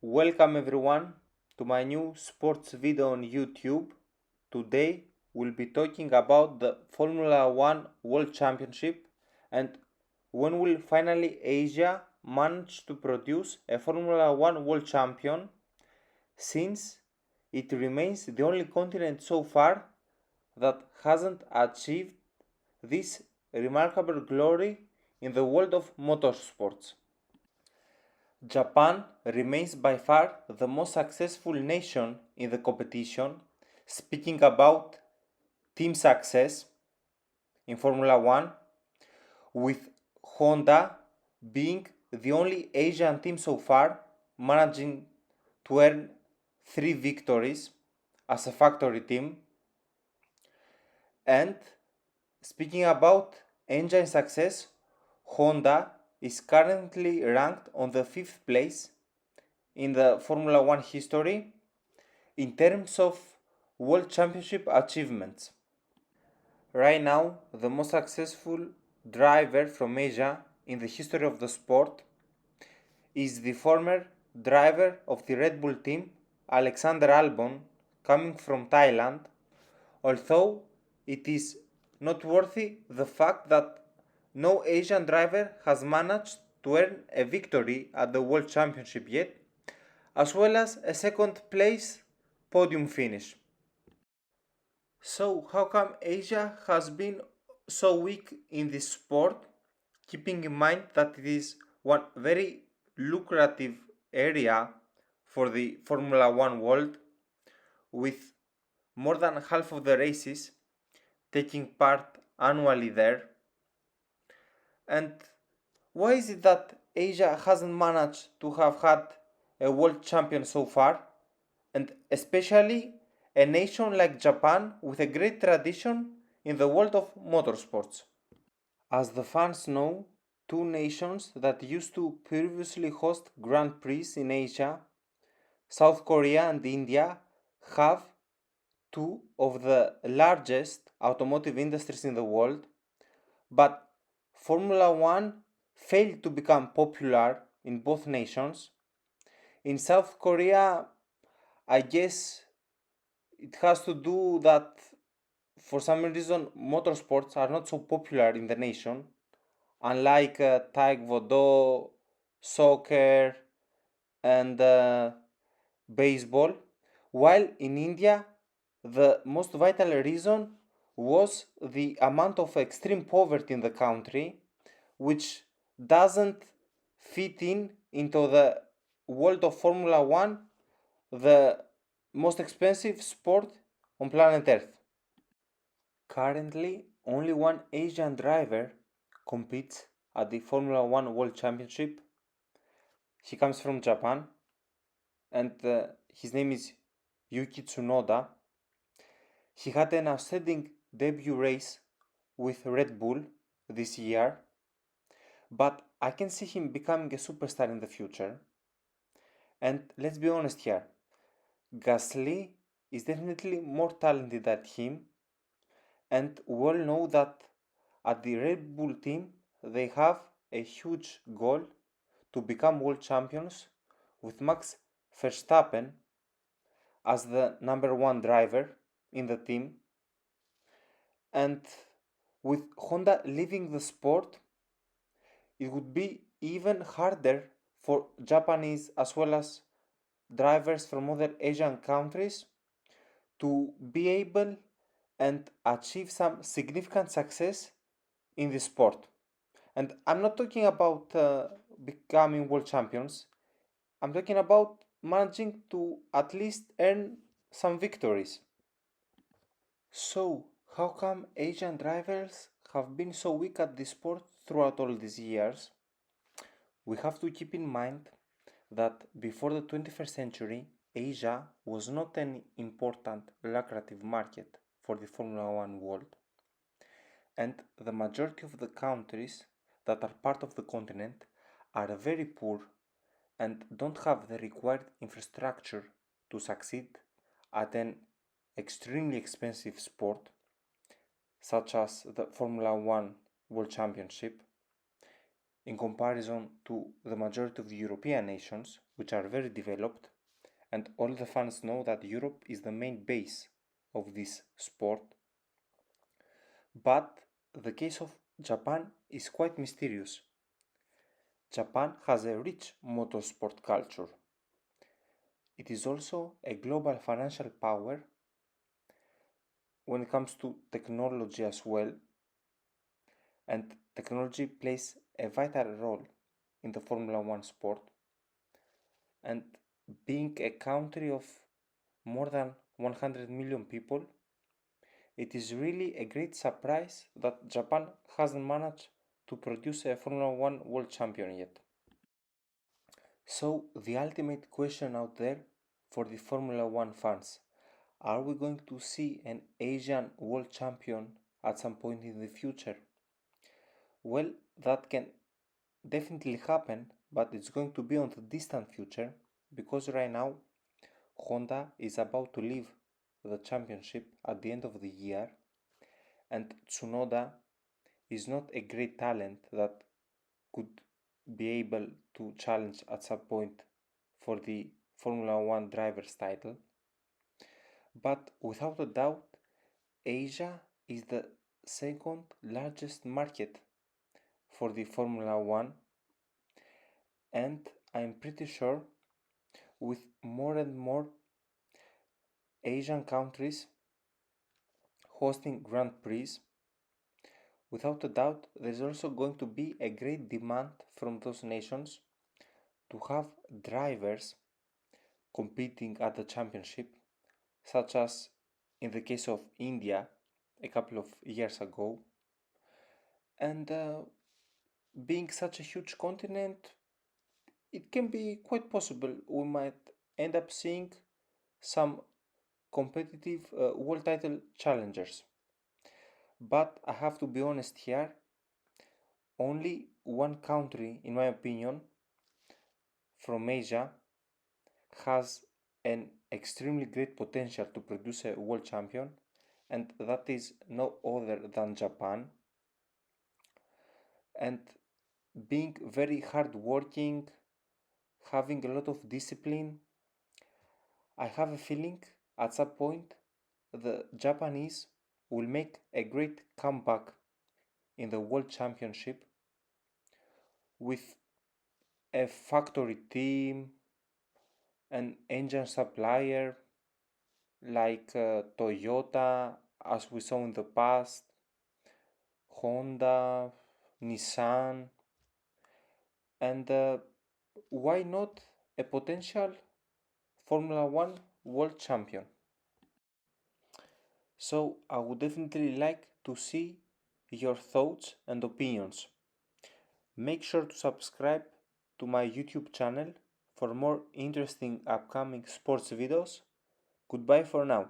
Welcome everyone to my new sports video on YouTube. Today we'll be talking about the Formula 1 World Championship and when will finally Asia manage to produce a Formula 1 World Champion, since it remains the only continent so far that hasn't achieved this remarkable glory in the world of motorsports. Japan remains by far the most successful nation in the competition, speaking about team success in Formula 1, with Honda being the only Asian team so far managing to earn 3 victories as a factory team. And speaking about engine success, Honda is currently ranked on the 5th place in the Formula 1 history in terms of World Championship achievements. Right now, the most successful driver from Asia in the history of the sport is the former driver of the Red Bull team, Alexander Albon, coming from Thailand, although it is noteworthy the fact that no Asian driver has managed to earn a victory at the World Championship yet, as well as a second place podium finish. So how come Asia has been so weak in this sport, keeping in mind that it is one very lucrative area for the Formula 1 world, with more than half of the races taking part annually there? And why is it that Asia hasn't managed to have had a world champion so far, and especially a nation like Japan with a great tradition in the world of motorsports? As the fans know, two nations that used to previously host Grand Prix in Asia, South Korea and India, have two of the largest automotive industries in the world, but Formula 1 failed to become popular in both nations. In South Korea, I guess it has to do that for some reason motorsports are not so popular in the nation, unlike taekwondo, soccer, and baseball, while in India the most vital reason was the amount of extreme poverty in the country, which doesn't fit into the world of Formula 1, the most expensive sport on planet Earth. Currently, only one Asian driver competes at the Formula 1 World Championship. He comes from Japan and his name is Yuki Tsunoda. He had an outstanding debut race with Red Bull this year, but I can see him becoming a superstar in the future. And let's be honest here, Gasly is definitely more talented than him, and we all know that at the Red Bull team they have a huge goal to become world champions, with Max Verstappen as the number one driver in the team. And with Honda leaving the sport, it would be even harder for Japanese as well as drivers from other Asian countries to be able and achieve some significant success in the sport. And I'm not talking about becoming world champions, I'm talking about managing to at least earn some victories. So, how come Asian drivers have been so weak at this sport throughout all these years? We have to keep in mind that before the 21st century, Asia was not an important lucrative market for the Formula 1 world, and the majority of the countries that are part of the continent are very poor and don't have the required infrastructure to succeed at an extremely expensive sport such as the Formula 1 World Championship, in comparison to the majority of the European nations, which are very developed, and all the fans know that Europe is the main base of this sport. But the case of Japan is quite mysterious. Japan has a rich motorsport culture. It is also a global financial power when it comes to technology as well, and technology plays a vital role in the Formula One sport. And being a country of more than 100 million people, it is really a great surprise that Japan hasn't managed to produce a Formula One world champion yet. So, the ultimate question out there for the Formula One fans, are we going to see an Asian world champion at some point in the future? Well, that can definitely happen, but it's going to be on the distant future because right now Honda is about to leave the championship at the end of the year, and Tsunoda is not a great talent that could be able to challenge at some point for the Formula One driver's title. But without a doubt, Asia is the second largest market for the Formula One, and I'm pretty sure with more and more Asian countries hosting Grand Prix, without a doubt, there's also going to be a great demand from those nations to have drivers competing at the championship, such as in the case of India a couple of years ago. And being such a huge continent, it can be quite possible we might end up seeing some competitive world title challengers. But I have to be honest here, only one country, in my opinion, from Asia has an extremely great potential to produce a world champion, and that is no other than Japan. And being very hardworking, having a lot of discipline, I have a feeling at some point the Japanese will make a great comeback in the World Championship with a factory team, an engine supplier like Toyota, as we saw in the past, Honda, Nissan, and why not a potential Formula One world champion? So, I would definitely like to see your thoughts and opinions. Make sure to subscribe to my YouTube channel for more interesting upcoming sports videos. Goodbye for now.